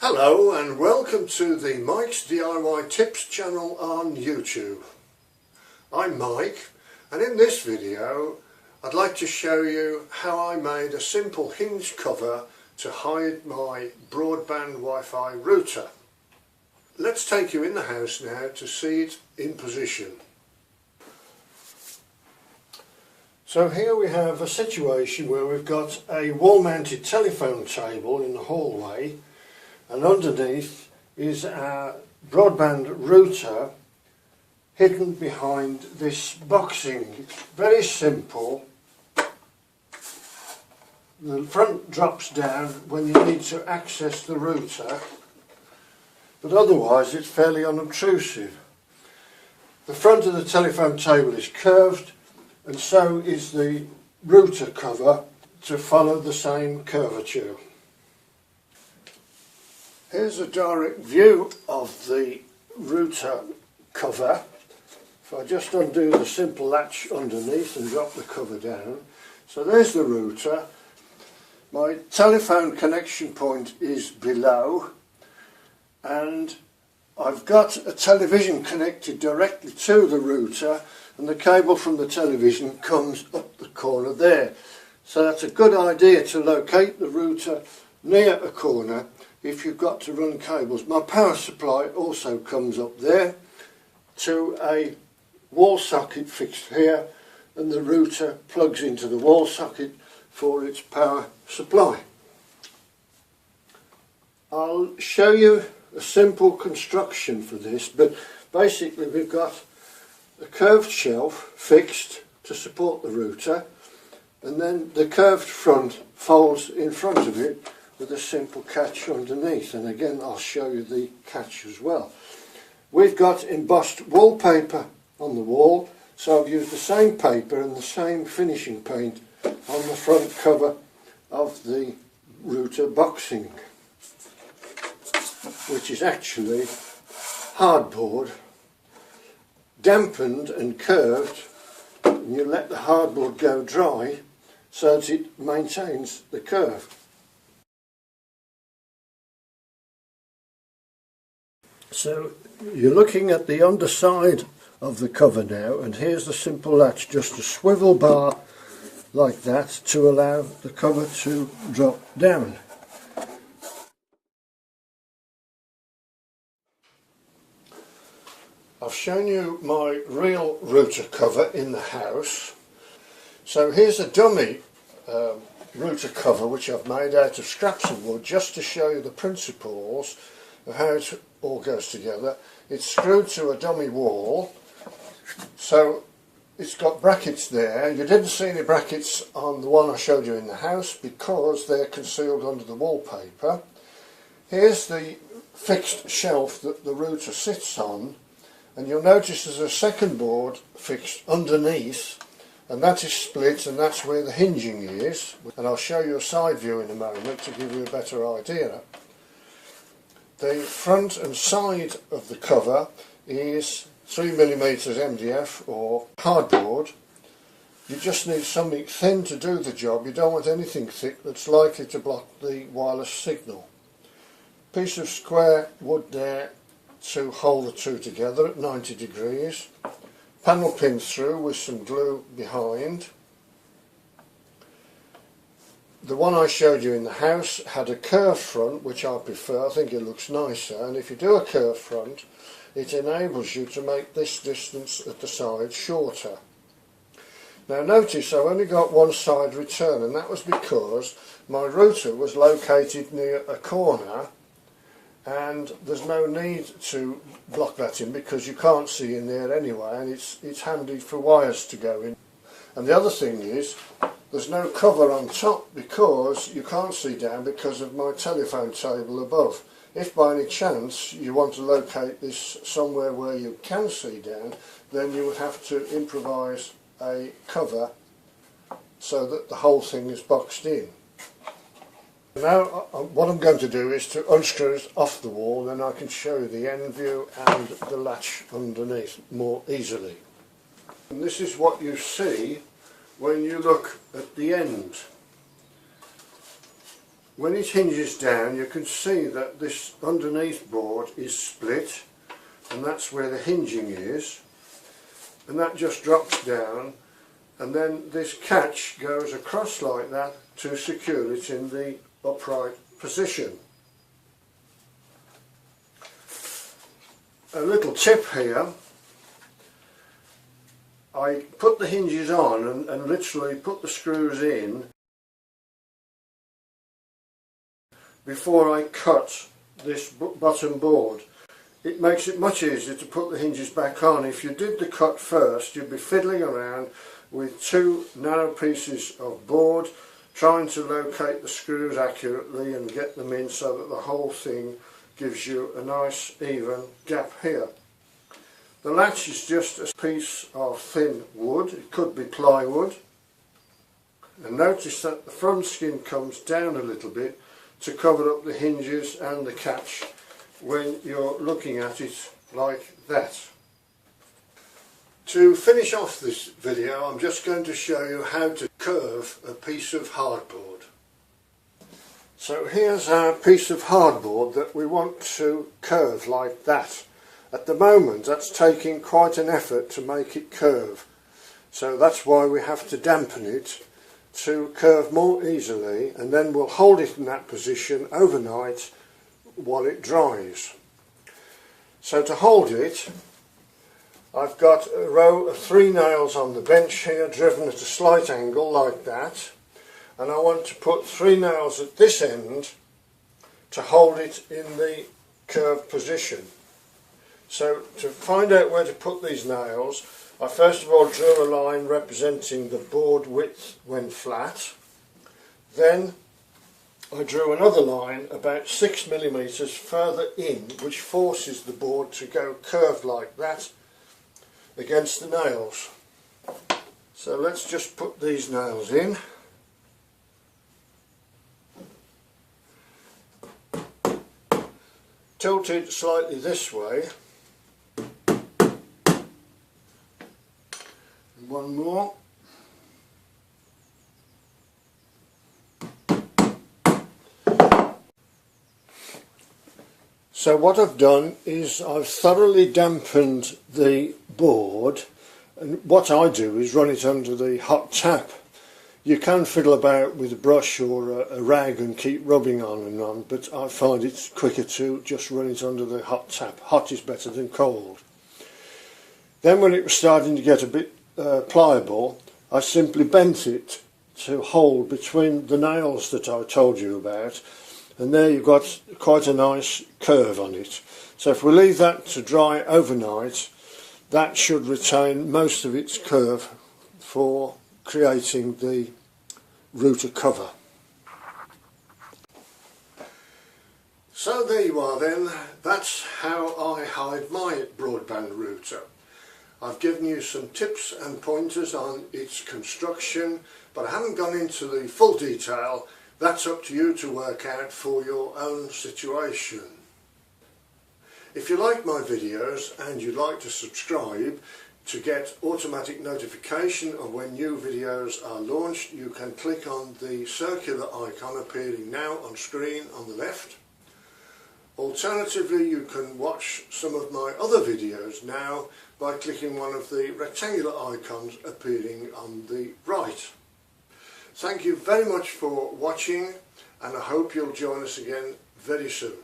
Hello and welcome to the Mike's DIY Tips channel on YouTube. I'm Mike, and in this video I'd like to show you how I made a simple hinge cover to hide my broadband Wi-Fi router. Let's take you in the house now to see it in position. So here we have a situation where we've got a wall-mounted telephone table in the hallway, and underneath is our broadband router hidden behind this boxing. It's very simple. The front drops down when you need to access the router, but otherwise it's fairly unobtrusive. The front of the telephone table is curved, and so is the router cover to follow the same curvature. Here's a direct view of the router cover. If I just undo the simple latch underneath and drop the cover down. So there's the router. My telephone connection point is below, and I've got a television connected directly to the router, and the cable from the television comes up the corner there. So that's a good idea to locate the router near a corner if you've got to run cables. My power supply also comes up there to a wall socket fixed here, and the router plugs into the wall socket for its power supply. I'll show you a simple construction for this, but basically we've got a curved shelf fixed to support the router, and then the curved front folds in front of it with a simple catch underneath, and again I'll show you the catch as well. We've got embossed wallpaper on the wall, so I've used the same paper and the same finishing paint on the front cover of the router boxing, which is actually hardboard, dampened and curved, and you let the hardboard go dry so that it maintains the curve. So you're looking at the underside of the cover now, and here's the simple latch, just a swivel bar like that to allow the cover to drop down. I've shown you my real router cover in the house. So here's a dummy router cover which I've made out of scraps of wood, just to show you the principles of how it all goes together. It's screwed to a dummy wall, so it's got brackets there. You didn't see any brackets on the one I showed you in the house because they're concealed under the wallpaper. Here's the fixed shelf that the router sits on, and you'll notice there's a second board fixed underneath, and that is split, and that's where the hinging is, and I'll show you a side view in a moment to give you a better idea. The front and side of the cover is 3mm MDF or hardboard. You just need something thin to do the job. You don't want anything thick that's likely to block the wireless signal. Piece of square wood there to hold the two together at 90 degrees. Panel pin through with some glue behind. The one I showed you in the house had a curved front, which I prefer. I think it looks nicer, and if you do a curved front, it enables you to make this distance at the side shorter. Now notice I've only got one side return, and that was because my router was located near a corner, and there's no need to block that in because you can't see in there anyway, and it's handy for wires to go in. And the other thing is, there's no cover on top because you can't see down because of my telephone table above. If by any chance you want to locate this somewhere where you can see down, then you would have to improvise a cover so that the whole thing is boxed in. Now what I'm going to do is to unscrew it off the wall, and then I can show you the end view and the latch underneath more easily. And this is what you see when you look at the end. When it hinges down, you can see that this underneath board is split, and that's where the hinging is, and that just drops down, and then this catch goes across like that to secure it in the upright position. A little tip here, I put the hinges on and literally put the screws in before I cut this bottom board. It makes it much easier to put the hinges back on. If you did the cut first, you'd be fiddling around with two narrow pieces of board, trying to locate the screws accurately and get them in so that the whole thing gives you a nice even gap here. The latch is just a piece of thin wood, it could be plywood, and notice that the front skin comes down a little bit to cover up the hinges and the catch when you're looking at it like that. To finish off this video, I'm just going to show you how to curve a piece of hardboard. So here's our piece of hardboard that we want to curve like that. At the moment that's taking quite an effort to make it curve, so that's why we have to dampen it to curve more easily, and then we'll hold it in that position overnight while it dries. So to hold it, I've got a row of 3 nails on the bench here, driven at a slight angle like that, and I want to put 3 nails at this end to hold it in the curved position. So to find out where to put these nails, I first of all drew a line representing the board width when flat. Then I drew another line about 6 millimeters further in, which forces the board to go curved like that against the nails. So let's just put these nails in. Tilted slightly this way. One more. So what I've done is I've thoroughly dampened the board, and what I do is run it under the hot tap. You can fiddle about with a brush or a rag and keep rubbing on and on, but I find it's quicker to just run it under the hot tap. Hot is better than cold. Then when it was starting to get a bit pliable, I simply bent it to hold between the nails that I told you about, and there you've got quite a nice curve on it. So if we leave that to dry overnight, that should retain most of its curve for creating the router cover. So there you are then, that's how I hide my broadband router. I've given you some tips and pointers on its construction, but I haven't gone into the full detail. That's up to you to work out for your own situation. If you like my videos and you'd like to subscribe to get automatic notification of when new videos are launched, you can click on the circular icon appearing now on screen on the left. Alternatively, you can watch some of my other videos now by clicking one of the rectangular icons appearing on the right. Thank you very much for watching, and I hope you'll join us again very soon.